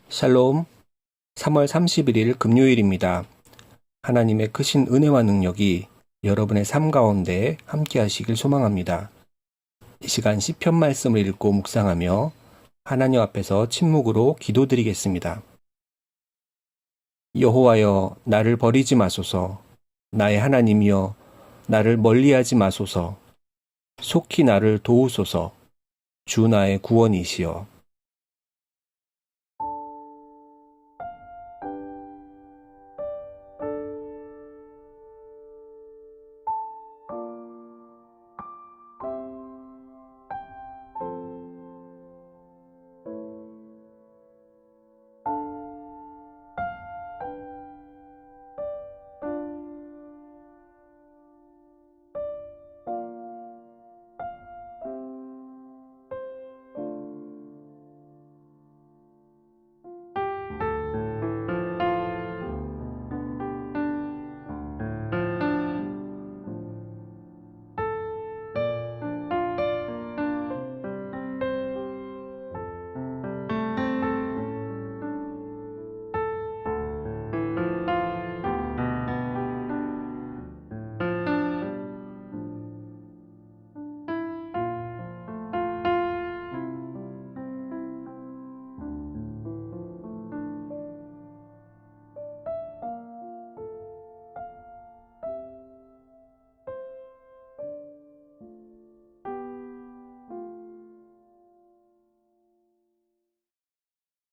샬롬, 3월 31일 금요일입니다. 하나님의 크신 은혜와 능력이 여러분의 삶 가운데 함께 하시길 소망합니다. 이 시간 시편 말씀을 읽고 묵상하며 하나님 앞에서 침묵으로 기도드리겠습니다. 여호와여, 나를 버리지 마소서. 나의 하나님이여, 나를 멀리하지 마소서. 속히 나를 도우소서. 주 나의 구원이시여.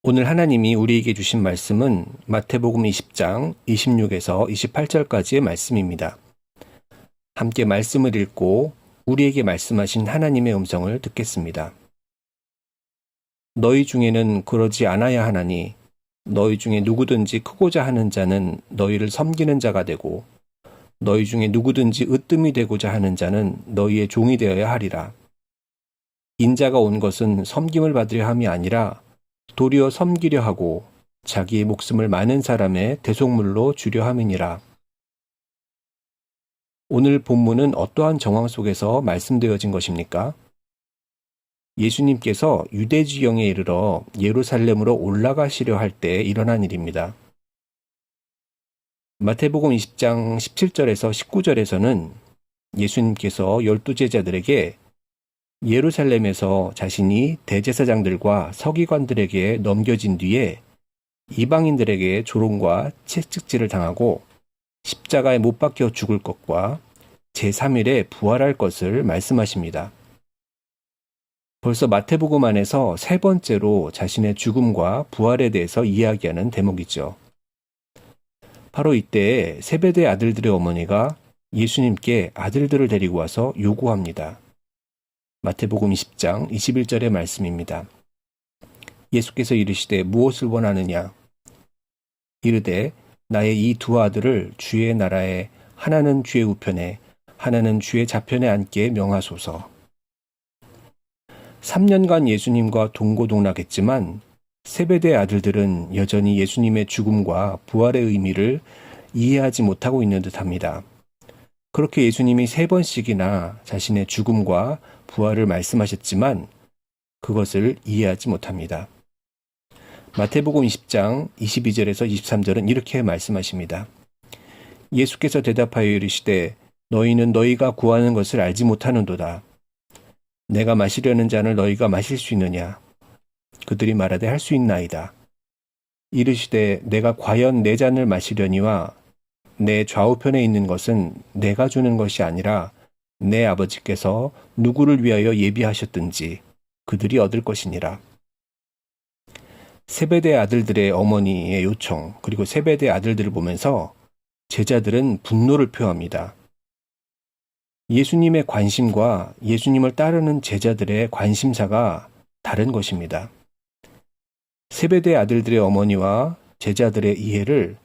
오늘 하나님이 우리에게 주신 말씀은 마태복음 20장 26에서 28절까지의 말씀입니다. 함께 말씀을 읽고 우리에게 말씀하신 하나님의 음성을 듣겠습니다. 너희 중에는 그러지 않아야 하나니 너희 중에 누구든지 크고자 하는 자는 너희를 섬기는 자가 되고 너희 중에 누구든지 으뜸이 되고자 하는 자는 너희의 종이 되어야 하리라. 인자가 온 것은 섬김을 받으려 함이 아니라 도리어 섬기려 하고 자기의 목숨을 많은 사람의 대속물로 주려 함이니라. 오늘 본문은 어떠한 정황 속에서 말씀되어진 것입니까? 예수님께서 유대 지경에 이르러 예루살렘으로 올라가시려 할 때 일어난 일입니다. 마태복음 20장 17절에서 19절에서는 예수님께서 12제자들에게 예루살렘에서 자신이 대제사장들과 서기관들에게 넘겨진 뒤에 이방인들에게 조롱과 채찍질을 당하고 십자가에 못 박혀 죽을 것과 제3일에 부활할 것을 말씀하십니다. 벌써 마태복음 안에서 세 번째로 자신의 죽음과 부활에 대해서 이야기하는 대목이죠. 바로 이때에 세베대 아들들의 어머니가 예수님께 아들들을 데리고 와서 요구합니다. 마태복음 20장 21절의 말씀입니다. 예수께서 이르시되 무엇을 원하느냐? 이르되 나의 이 두 아들을 주의 나라에 하나는 주의 우편에 하나는 주의 좌편에 앉게 명하소서. 3년간 예수님과 동고동락했지만 세베대 아들들은 여전히 예수님의 죽음과 부활의 의미를 이해하지 못하고 있는 듯합니다. 그렇게 예수님이 3번씩이나 자신의 죽음과 부활을 말씀하셨지만 그것을 이해하지 못합니다. 마태복음 20장 22절에서 23절은 이렇게 말씀하십니다. 예수께서 대답하여 이르시되 너희는 너희가 구하는 것을 알지 못하는도다. 내가 마시려는 잔을 너희가 마실 수 있느냐? 그들이 말하되 할 수 있나이다. 이르시되 내가 과연 내 잔을 마시려니와 내 좌우편에 있는 것은 내가 주는 것이 아니라 내 아버지께서 누구를 위하여 예비하셨든지 그들이 얻을 것이니라. 세베대 아들들의 어머니의 요청 그리고 세베대 아들들을 보면서 제자들은 분노를 표합니다. 예수님의 관심과 예수님을 따르는 제자들의 관심사가 다른 것입니다. 세베대 아들들의 어머니와 제자들의 이해를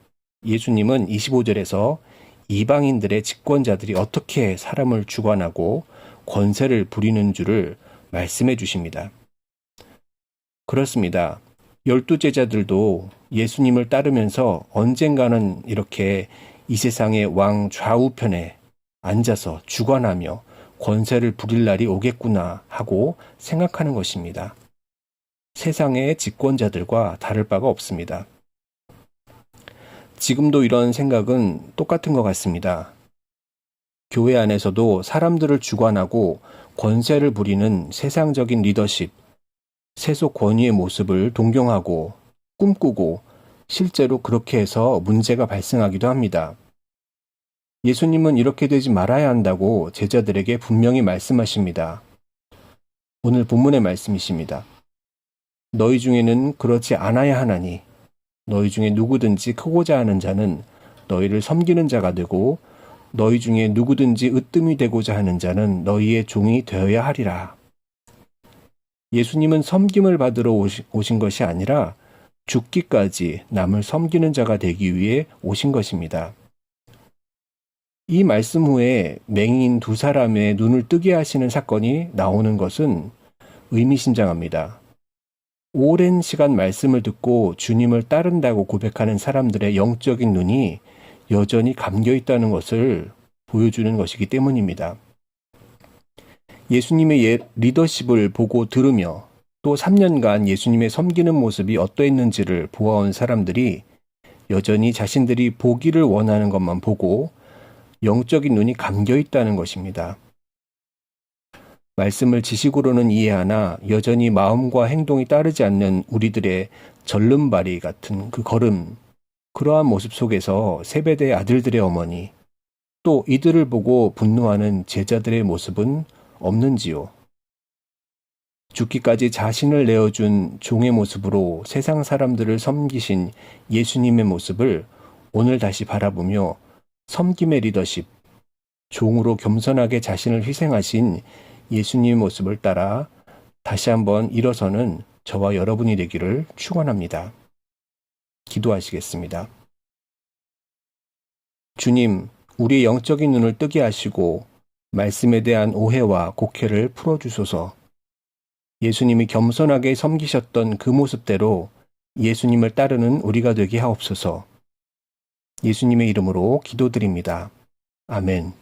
예수님은 25절에서 이방인들의 집권자들이 어떻게 사람을 주관하고 권세를 부리는 줄을 말씀해 주십니다. 그렇습니다. 12제자들도 예수님을 따르면서 언젠가는 이렇게 이 세상의 왕 좌우편에 앉아서 주관하며 권세를 부릴 날이 오겠구나 하고 생각하는 것입니다. 세상의 집권자들과 다를 바가 없습니다. 지금도 이런 생각은 똑같은 것 같습니다. 교회 안에서도 사람들을 주관하고 권세를 부리는 세상적인 리더십, 세속 권위의 모습을 동경하고 꿈꾸고 실제로 그렇게 해서 문제가 발생하기도 합니다. 예수님은 이렇게 되지 말아야 한다고 제자들에게 분명히 말씀하십니다. 오늘 본문의 말씀이십니다. 너희 중에는 그렇지 않아야 하나니 너희 중에 누구든지 크고자 하는 자는 너희를 섬기는 자가 되고 너희 중에 누구든지 으뜸이 되고자 하는 자는 너희의 종이 되어야 하리라. 예수님은 섬김을 받으러 오신 것이 아니라 죽기까지 남을 섬기는 자가 되기 위해 오신 것입니다. 이 말씀 후에 맹인 두 사람의 눈을 뜨게 하시는 사건이 나오는 것은 의미심장합니다. 오랜 시간 말씀을 듣고 주님을 따른다고 고백하는 사람들의 영적인 눈이 여전히 감겨 있다는 것을 보여주는 것이기 때문입니다. 예수님의 리더십을 보고 들으며 또 3년간 예수님의 섬기는 모습이 어떠했는지를 보아온 사람들이 여전히 자신들이 보기를 원하는 것만 보고 영적인 눈이 감겨 있다는 것입니다. 말씀을 지식으로는 이해하나 여전히 마음과 행동이 따르지 않는 우리들의 절름발이 같은 그 걸음, 그러한 모습 속에서 세베대의 아들들의 어머니, 또 이들을 보고 분노하는 제자들의 모습은 없는지요? 죽기까지 자신을 내어준 종의 모습으로 세상 사람들을 섬기신 예수님의 모습을 오늘 다시 바라보며 섬김의 리더십, 종으로 겸손하게 자신을 희생하신 예수님의 모습을 따라 다시 한번 일어서는 저와 여러분이 되기를 축원합니다. 기도하시겠습니다. 주님, 우리의 영적인 눈을 뜨게 하시고 말씀에 대한 오해와 곡해를 풀어주소서. 예수님이 겸손하게 섬기셨던 그 모습대로 예수님을 따르는 우리가 되게 하옵소서. 예수님의 이름으로 기도드립니다. 아멘.